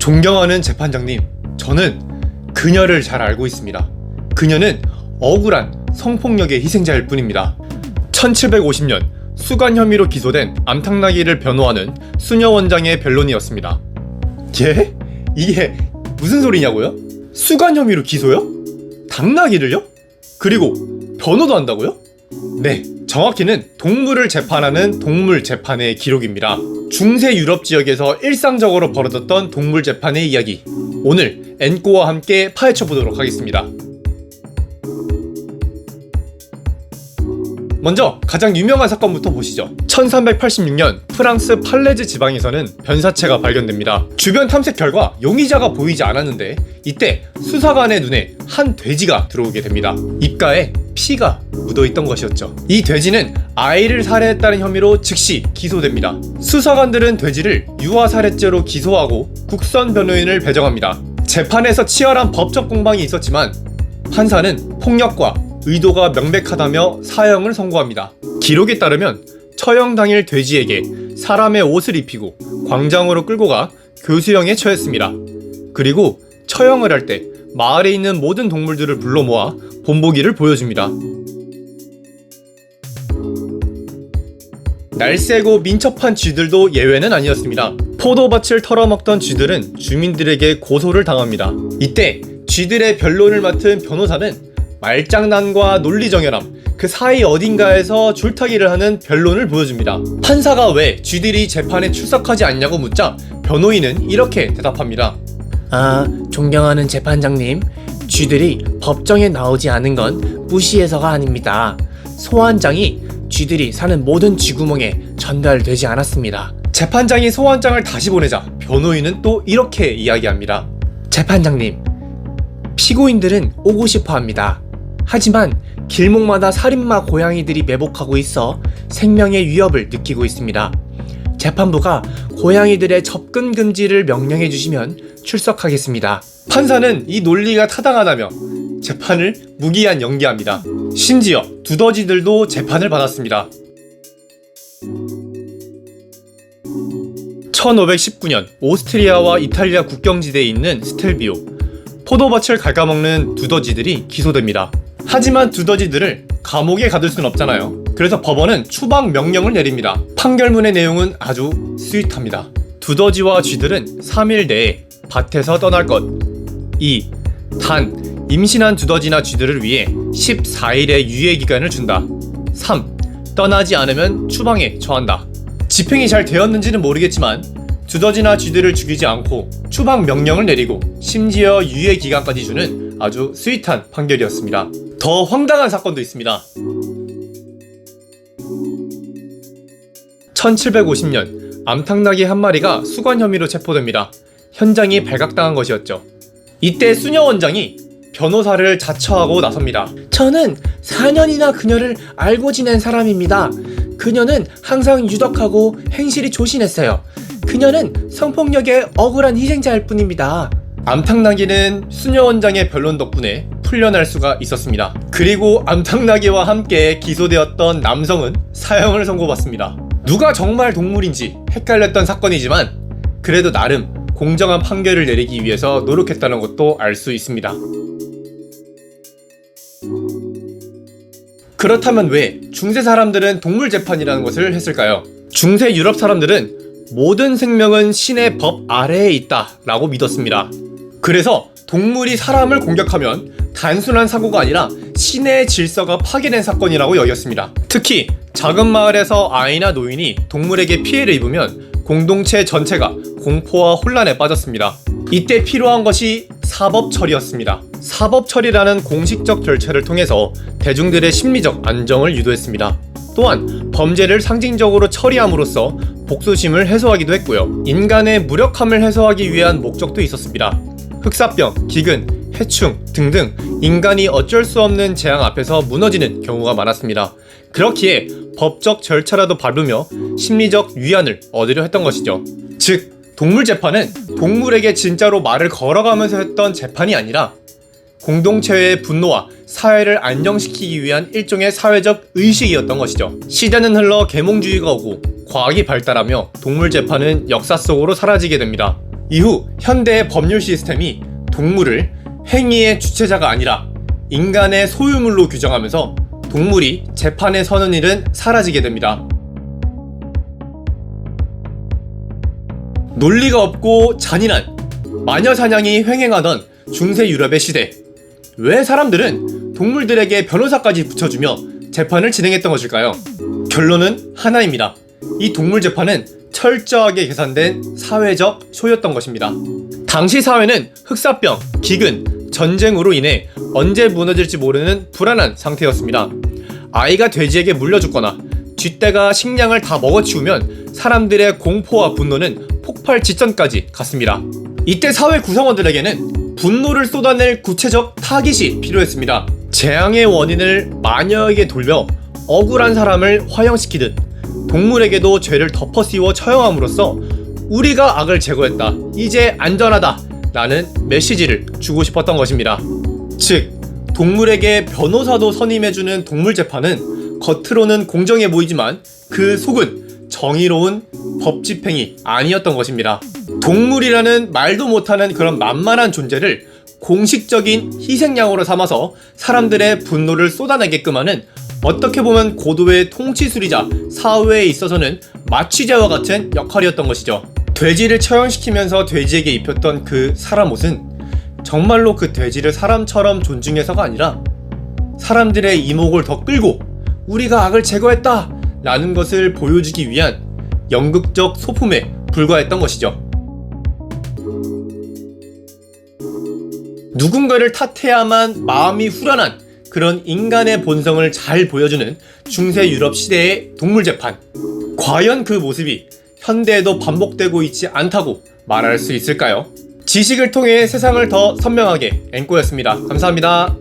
존경하는 재판장님, 저는 그녀를 잘 알고 있습니다. 그녀는 억울한 성폭력의 희생자일 뿐입니다. 1750년 수간 혐의로 기소된 암탉나기를 변호하는 수녀 원장의 변론이었습니다. 예? 이게 무슨 소리냐고요? 수간 혐의로 기소요? 당나귀를요? 그리고 변호도 한다고요? 네, 정확히는 동물을 재판하는 동물재판의 기록입니다. 중세 유럽 지역에서 일상적으로 벌어졌던 동물재판의 이야기, 오늘 엔꼬와 함께 파헤쳐 보도록 하겠습니다. 먼저 가장 유명한 사건부터 보시죠. 1386년 프랑스 팔레즈 지방에서는 변사체가 발견됩니다. 주변 탐색 결과 용의자가 보이지 않았는데 이때 수사관의 눈에 한 돼지가 들어오게 됩니다. 입가에 피가 묻어있던 것이었죠. 이 돼지는 아이를 살해했다는 혐의로 즉시 기소됩니다. 수사관들은 돼지를 유아살해죄로 기소하고 국선 변호인을 배정합니다. 재판에서 치열한 법적 공방이 있었지만 판사는 폭력과 의도가 명백하다며 사형을 선고합니다. 기록에 따르면 처형 당일 돼지에게 사람의 옷을 입히고 광장으로 끌고 가 교수형에 처했습니다. 그리고 처형을 할 때 마을에 있는 모든 동물들을 불러 모아 본보기를 보여줍니다. 날쌔고 민첩한 쥐들도 예외는 아니었습니다. 포도밭을 털어먹던 쥐들은 주민들에게 고소를 당합니다. 이때 쥐들의 변론을 맡은 변호사는 말장난과 논리정연함, 그 사이 어딘가에서 줄타기를 하는 변론을 보여줍니다. 판사가 왜 쥐들이 재판에 출석하지 않냐고 묻자 변호인은 이렇게 대답합니다. 존경하는 재판장님, 쥐들이 법정에 나오지 않은 건 무시해서가 아닙니다. 소환장이 쥐들이 사는 모든 쥐구멍에 전달되지 않았습니다. 재판장이 소환장을 다시 보내자 변호인은 또 이렇게 이야기합니다. 재판장님, 피고인들은 오고 싶어 합니다. 하지만 길목마다 살인마 고양이들이 매복하고 있어 생명의 위협을 느끼고 있습니다. 재판부가 고양이들의 접근 금지를 명령해 주시면 출석하겠습니다. 판사는 이 논리가 타당하다며 재판을 무기한 연기합니다. 심지어 두더지들도 재판을 받았습니다. 1519년 오스트리아와 이탈리아 국경지대에 있는 스텔비오, 포도밭을 갉아먹는 두더지들이 기소됩니다. 하지만 두더지들을 감옥에 가둘 순 없잖아요. 그래서 법원은 추방 명령을 내립니다. 판결문의 내용은 아주 스윗합니다. 두더지와 쥐들은 3일 내에 밭에서 떠날 것. 2. 단, 임신한 두더지나 쥐들을 위해 14일의 유예기간을 준다. 3. 떠나지 않으면 추방에 처한다. 집행이 잘 되었는지는 모르겠지만 두더지나 쥐들을 죽이지 않고 추방 명령을 내리고 심지어 유예기간까지 주는 아주 스윗한 판결이었습니다. 더 황당한 사건도 있습니다. 1750년 암탉나귀 한 마리가 수간 혐의로 체포됩니다. 현장이 발각당한 것이었죠. 이때 수녀 원장이 변호사를 자처하고 나섭니다. 저는 4년이나 그녀를 알고 지낸 사람입니다. 그녀는 항상 유덕하고 행실이 조신했어요. 그녀는 성폭력의 억울한 희생자일 뿐입니다. 암탉나귀는 수녀 원장의 변론 덕분에 풀려날 수가 있었습니다. 그리고 암탉나귀와 함께 기소되었던 남성은 사형을 선고받습니다. 누가 정말 동물인지 헷갈렸던 사건이지만 그래도 나름 공정한 판결을 내리기 위해서 노력했다는 것도 알 수 있습니다. 그렇다면 왜 중세 사람들은 동물재판이라는 것을 했을까요? 중세 유럽 사람들은 모든 생명은 신의 법 아래에 있다 라고 믿었습니다. 그래서 동물이 사람을 공격하면 단순한 사고가 아니라 신의 질서가 파괴된 사건이라고 여겼습니다. 특히 작은 마을에서 아이나 노인이 동물에게 피해를 입으면 공동체 전체가 공포와 혼란에 빠졌습니다. 이때 필요한 것이 사법처리였습니다. 사법처리라는 공식적 절차를 통해서 대중들의 심리적 안정을 유도했습니다. 또한 범죄를 상징적으로 처리함으로써 복수심을 해소하기도 했고요. 인간의 무력함을 해소하기 위한 목적도 있었습니다. 흑사병, 기근, 해충 등등 인간이 어쩔 수 없는 재앙 앞에서 무너지는 경우가 많았습니다. 그렇기에 법적 절차라도 밟으며 심리적 위안을 얻으려 했던 것이죠. 즉, 동물재판은 동물에게 진짜로 말을 걸어가면서 했던 재판이 아니라 공동체의 분노와 사회를 안정시키기 위한 일종의 사회적 의식이었던 것이죠. 시대는 흘러 계몽주의가 오고 과학이 발달하며 동물재판은 역사 속으로 사라지게 됩니다. 이후 현대의 법률 시스템이 동물을 행위의 주체자가 아니라 인간의 소유물로 규정하면서 동물이 재판에 서는 일은 사라지게 됩니다. 논리가 없고 잔인한 마녀 사냥이 횡행하던 중세 유럽의 시대, 왜 사람들은 동물들에게 변호사까지 붙여주며 재판을 진행했던 것일까요? 결론은 하나입니다. 이 동물 재판은 철저하게 계산된 사회적 쇼였던 것입니다. 당시 사회는 흑사병, 기근, 전쟁으로 인해 언제 무너질지 모르는 불안한 상태였습니다. 아이가 돼지에게 물려 죽거나 쥐떼가 식량을 다 먹어치우면 사람들의 공포와 분노는 폭발 직전까지 갔습니다. 이때 사회 구성원들에게는 분노를 쏟아낼 구체적 타깃이 필요했습니다. 재앙의 원인을 마녀에게 돌려 억울한 사람을 화형시키듯 동물에게도 죄를 덮어씌워 처형함으로써 우리가 악을 제거했다, 이제 안전하다 라는 메시지를 주고 싶었던 것입니다. 즉, 동물에게 변호사도 선임해주는 동물 재판은 겉으로는 공정해 보이지만 그 속은 정의로운 법 집행이 아니었던 것입니다. 동물이라는 말도 못하는 그런 만만한 존재를 공식적인 희생양으로 삼아서 사람들의 분노를 쏟아내게끔 하는, 어떻게 보면 고도의 통치술이자 사회에 있어서는 마취제와 같은 역할이었던 것이죠. 돼지를 처형시키면서 돼지에게 입혔던 그 사람 옷은 정말로 그 돼지를 사람처럼 존중해서가 아니라 사람들의 이목을 더 끌고 우리가 악을 제거했다 라는 것을 보여주기 위한 연극적 소품에 불과했던 것이죠. 누군가를 탓해야만 마음이 후련한 그런 인간의 본성을 잘 보여주는 중세 유럽 시대의 동물 재판. 과연 그 모습이 현대에도 반복되고 있지 않다고 말할 수 있을까요? 지식을 통해 세상을 더 선명하게, 앵꼬였습니다. 감사합니다.